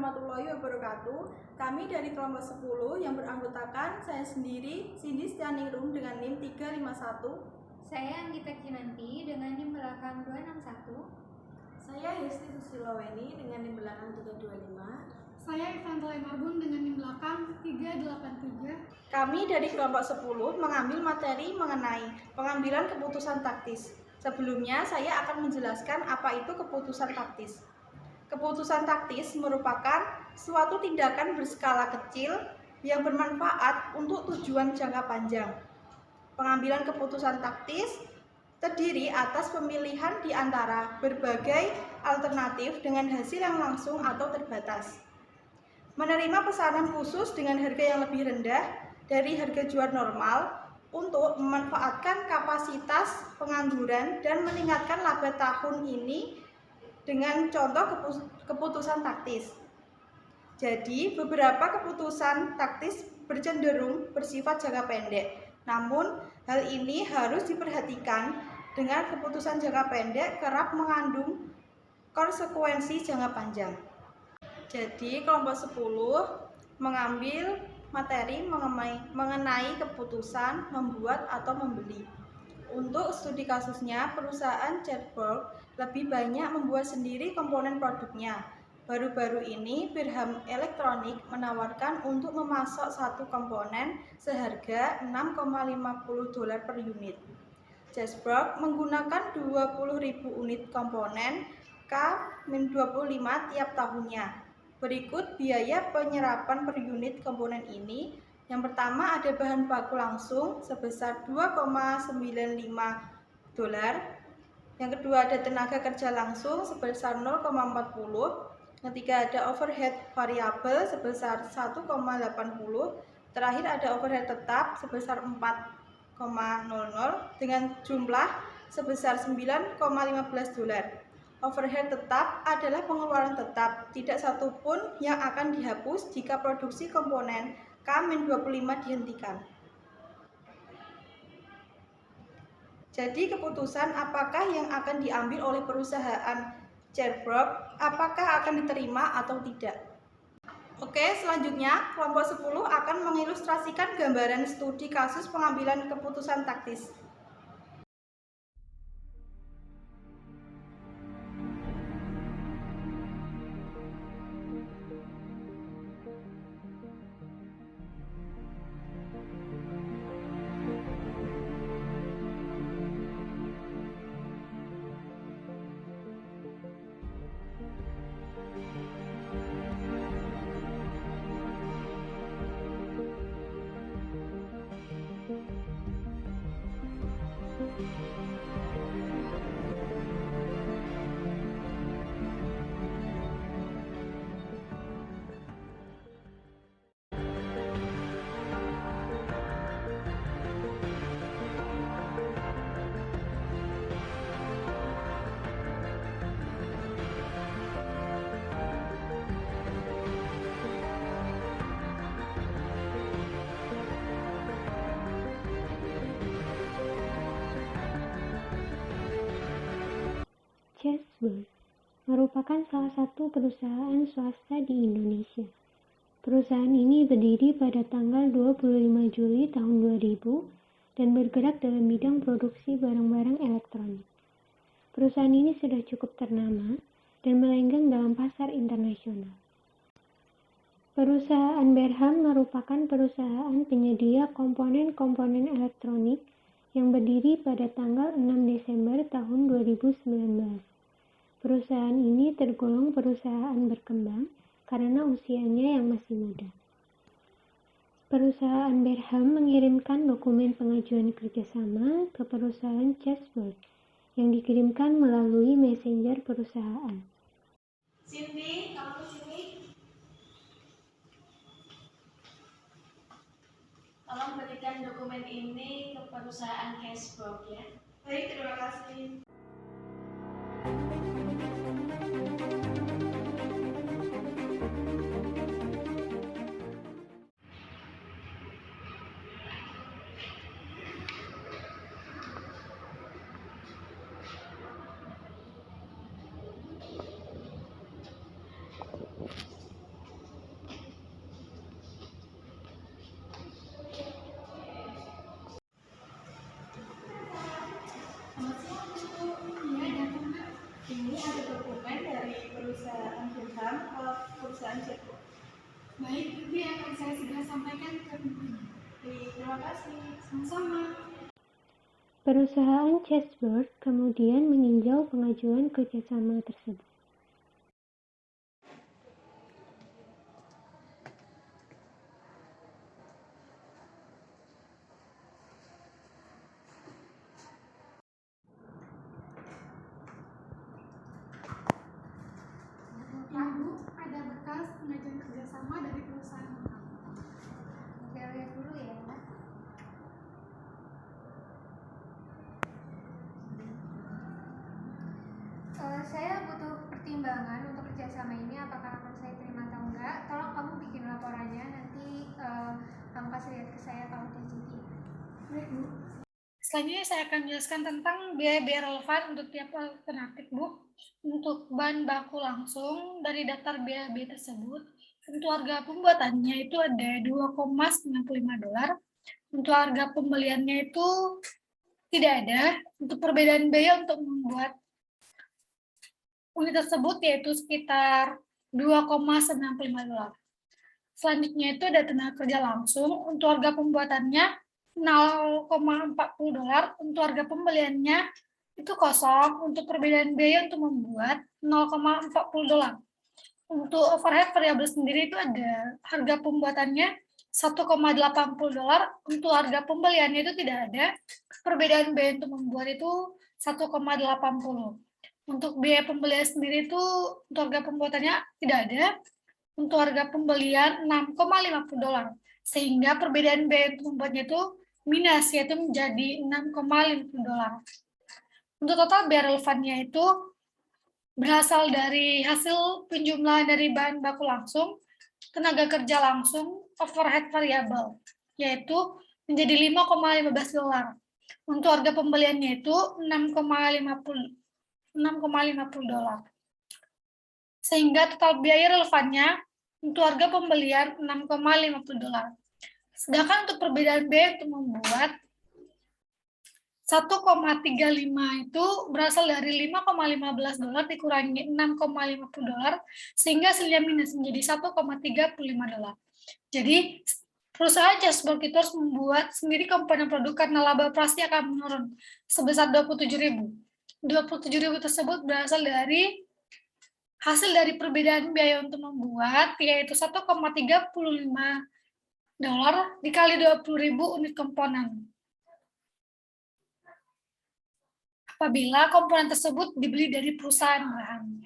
warahmatullahi wabarakatuh. Kami dari kelompok 10 yang beranggotakan saya sendiri, Cindy Setianingrum dengan NIM 351. Saya Anggita Kinanti dengan NIM belakang 261. Saya Hesti Susilaweni dengan NIM belakang 325. Saya Ivandra Marbun dengan NIM belakang 383. Kami dari kelompok 10 mengambil materi mengenai pengambilan keputusan taktis. Sebelumnya saya akan menjelaskan apa itu keputusan taktis. Keputusan taktis merupakan suatu tindakan berskala kecil yang bermanfaat untuk tujuan jangka panjang. Pengambilan keputusan taktis terdiri atas pemilihan di antara berbagai alternatif dengan hasil yang langsung atau terbatas. Menerima pesanan khusus dengan harga yang lebih rendah dari harga jual normal untuk memanfaatkan kapasitas pengangguran dan meningkatkan laba tahun ini dengan contoh keputusan taktis. Jadi, beberapa keputusan taktis bercenderung bersifat jangka pendek. Namun, hal ini harus diperhatikan dengan keputusan jangka pendek kerap mengandung konsekuensi jangka panjang. Jadi, kelompok 10 mengambil materi mengenai keputusan membuat atau membeli. Untuk studi kasusnya, perusahaan Chatbox lebih banyak membuat sendiri komponen produknya. Baru-baru ini, Berham Elektronik menawarkan untuk memasok satu komponen seharga $6,50 per unit. Chatbox menggunakan 20.000 unit komponen K-25 tiap tahunnya. Berikut biaya penyerapan per unit komponen ini. Yang pertama ada bahan baku langsung sebesar $2,95. Yang kedua ada tenaga kerja langsung sebesar 0,40. Yang ketiga ada overhead variabel sebesar 1,80. Terakhir ada overhead tetap sebesar 4,00 dengan jumlah sebesar $9,15. Overhead tetap adalah pengeluaran tetap, tidak satupun yang akan dihapus jika produksi komponen K-25 dihentikan. Jadi keputusan apakah yang akan diambil oleh perusahaan Chatbox, apakah akan diterima atau tidak. Oke, selanjutnya kelompok 10 akan mengilustrasikan gambaran studi kasus pengambilan keputusan taktis. Chatbox merupakan salah satu perusahaan swasta di Indonesia. Perusahaan ini berdiri pada tanggal 25 Juli tahun 2000 dan bergerak dalam bidang produksi barang-barang elektronik. Perusahaan ini sudah cukup ternama dan melenggang dalam pasar internasional. Perusahaan Berham merupakan perusahaan penyedia komponen-komponen elektronik yang berdiri pada tanggal 6 Desember tahun 2019. Perusahaan ini tergolong perusahaan berkembang karena usianya yang masih muda. Perusahaan Berham mengirimkan dokumen pengajuan kerjasama ke perusahaan Chatbox yang dikirimkan melalui messenger perusahaan. Cindy, kamu kesini. Tolong berikan dokumen ini ke perusahaan Chatbox ya. Baik, terima kasih. lanjut, Bu. Baik, nanti akan saya segera sampaikan ke pimpinan. Terima kasih. Sama-sama. Perusahaan Chessboard kemudian meninjau pengajuan kerjasama tersebut. Ibu, ada bekas pengajuan kerjasama dari perusahaan Burhan. Saya lihat dulu ya. Saya butuh pertimbangan untuk kerjasama ini, apakah akan saya terima atau enggak. Tolong kamu bikin laporannya, nanti kamu kasih lihat ke saya kalau udah jadi. Baik, Bu. Selanjutnya saya akan menjelaskan tentang biaya-biaya relevan untuk tiap alternatif, Bu. Untuk bahan baku langsung dari daftar biaya-biaya tersebut, untuk harga pembuatannya itu ada $2,95. Untuk harga pembeliannya itu tidak ada. Untuk perbedaan biaya untuk membuat unit tersebut yaitu sekitar $2,95. Selanjutnya itu ada tenaga kerja langsung. Untuk harga pembuatannya $0,40. Untuk harga pembeliannya itu kosong. Untuk perbedaan biaya untuk membuat $0,40. Untuk overhead variabel sendiri itu ada harga pembuatannya $1,80. Untuk harga pembeliannya itu tidak ada. Perbedaan biaya untuk membuat itu $1,80. Untuk biaya pembelian sendiri itu untuk harga pembuatannya tidak ada. Untuk harga pembelian $6,50. Sehingga perbedaan biaya untuk membuatnya itu minus, yaitu menjadi $6,50. Untuk total biaya relevannya itu berasal dari hasil penjumlahan dari bahan baku langsung, tenaga kerja langsung, overhead variabel, yaitu menjadi $5,15. Untuk harga pembeliannya itu $6,50. Sehingga total biaya relevannya untuk harga pembelian $6,50. Sedangkan untuk perbedaan biaya untuk membuat 1,35 itu berasal dari $5,15 dikurangi $6,50, sehingga hasilnya minus menjadi $1,35. Jadi perusahaan Chessboard itu harus membuat sendiri komponen produk karena laba operasi akan menurun sebesar 27.000. 27.000 tersebut berasal dari hasil dari perbedaan biaya untuk membuat, yaitu $1,35 dikali 20.000 unit komponen. Apabila komponen tersebut dibeli dari perusahaan Burhan.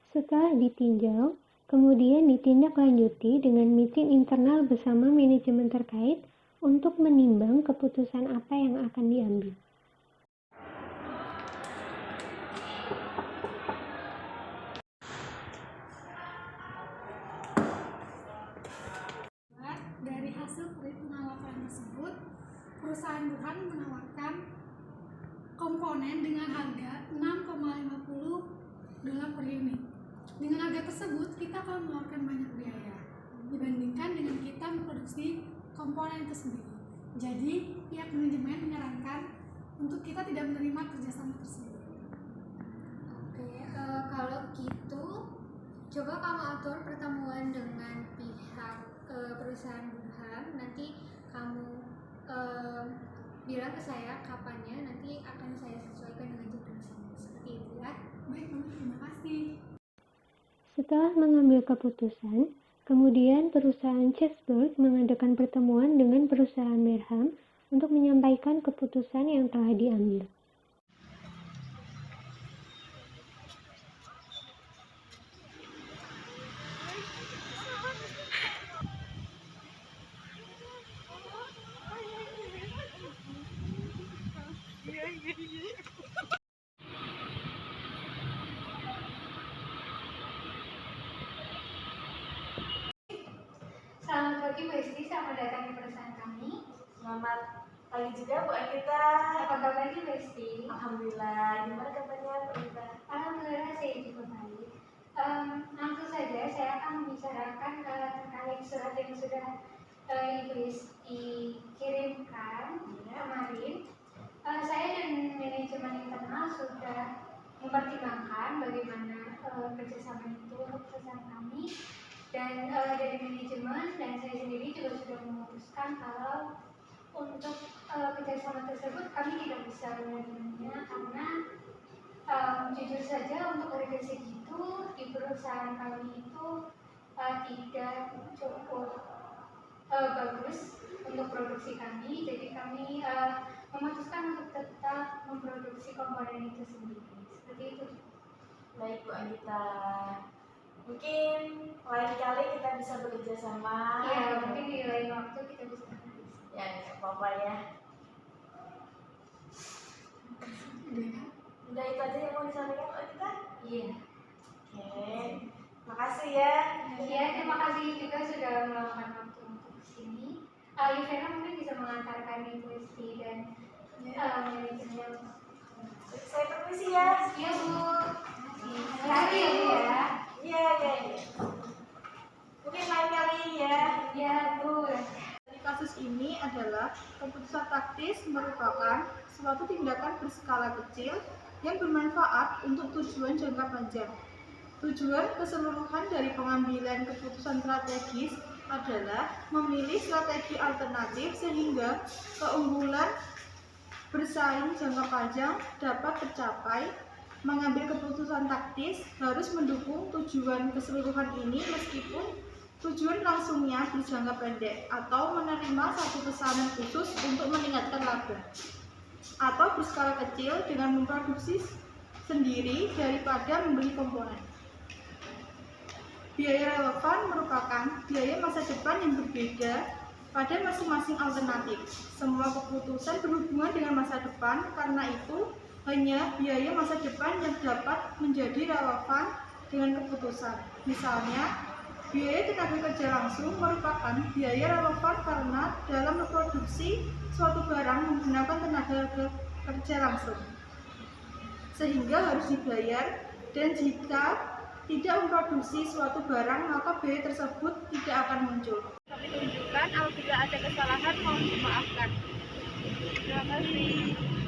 Setelah ditinjau, kemudian ditindaklanjuti dengan meeting internal bersama manajemen terkait untuk menimbang keputusan apa yang akan diambil. Dari hasil perhitungan laporan tersebut, perusahaan Burhan menawarkan komponen dengan harga $6,50 per unit. Dengan harga tersebut, kita akan mengeluarkan banyak biaya dibandingkan dengan kita memproduksi komponen itu sendiri. Jadi, pihak manajemen menyarankan untuk kita tidak menerima kerjasama tersebut. Oke, kalau gitu, coba kamu atur pertemuan dengan pihak perusahaan Burhan. Nanti kamu bilang ke saya kapannya, nanti akan saya sesuaikan dengan jadwal saya. Seperti itu ya. Baik, terima kasih. Setelah mengambil keputusan, kemudian perusahaan Chessboard mengadakan pertemuan dengan perusahaan Merham untuk menyampaikan keputusan yang telah diambil. Selamat pagi Bu Esti, selamat datang di perusahaan kami. Selamat pagi juga Bu Anita. Apa kabarnya Bu Esti? Alhamdulillah. Gimana kabarnya Bu Anita? Alhamdulillah saya juga baik. Langsung saja saya akan membicarakan terkait surat yang sudah Ibu Esti kirimkan kemarin. Saya dan manajemen internal sudah mempertimbangkan bagaimana kerjasama itu untuk perusahaan kami. Dan dari manajemen dan saya sendiri juga sudah memutuskan kalau untuk kerjasama tersebut kami tidak bisa menerimanya karena jujur saja untuk harga segitu di perusahaan kami itu tidak cukup bagus untuk produksi kami, jadi kami memutuskan untuk tetap memproduksi komponen itu sendiri. Seperti itu. Baik Bu Anggita, mungkin lain kali kita bisa bekerja sama. Ya, mungkin di lain waktu kita bisa bekerja. Ya, nggak apa-apa ya. Udah itu aja yang mau disampaikan Bu Anggita? Iya. Oke, makasih ya. Ya, terima kasih juga sudah meluangkan waktu untuk kesini. Yuvena mungkin bisa mengantarkan Ibu Esti dan manajernya. Saya permisi ya. Iya Bu. Terima kasih ya Bu ya. Iya, iya, iya. Mungkin lain kali ya. Iya Bu. Dari kasus ini adalah keputusan taktis merupakan suatu tindakan berskala kecil yang bermanfaat untuk tujuan jangka panjang. Tujuan keseluruhan dari pengambilan keputusan strategis adalah memilih strategi alternatif sehingga keunggulan bersaing jangka panjang dapat tercapai. Mengambil keputusan taktis harus mendukung tujuan keseluruhan ini meskipun tujuan langsungnya berjangka pendek atau menerima satu pesanan khusus untuk meningkatkan laba atau berskala kecil dengan memproduksi sendiri daripada membeli komponen. Biaya relevan merupakan biaya masa depan yang berbeda pada masing-masing alternatif. Semua keputusan berhubungan dengan masa depan, karena itu hanya biaya masa depan yang dapat menjadi relevan dengan keputusan. Misalnya, biaya tenaga kerja langsung merupakan biaya relevan karena dalam memproduksi suatu barang menggunakan tenaga kerja langsung, sehingga harus dibayar, dan jika tidak memproduksi suatu barang maka biaya tersebut tidak akan muncul. Kami tunjukkan apabila ada kesalahan mohon dimaafkan. Terima kasih.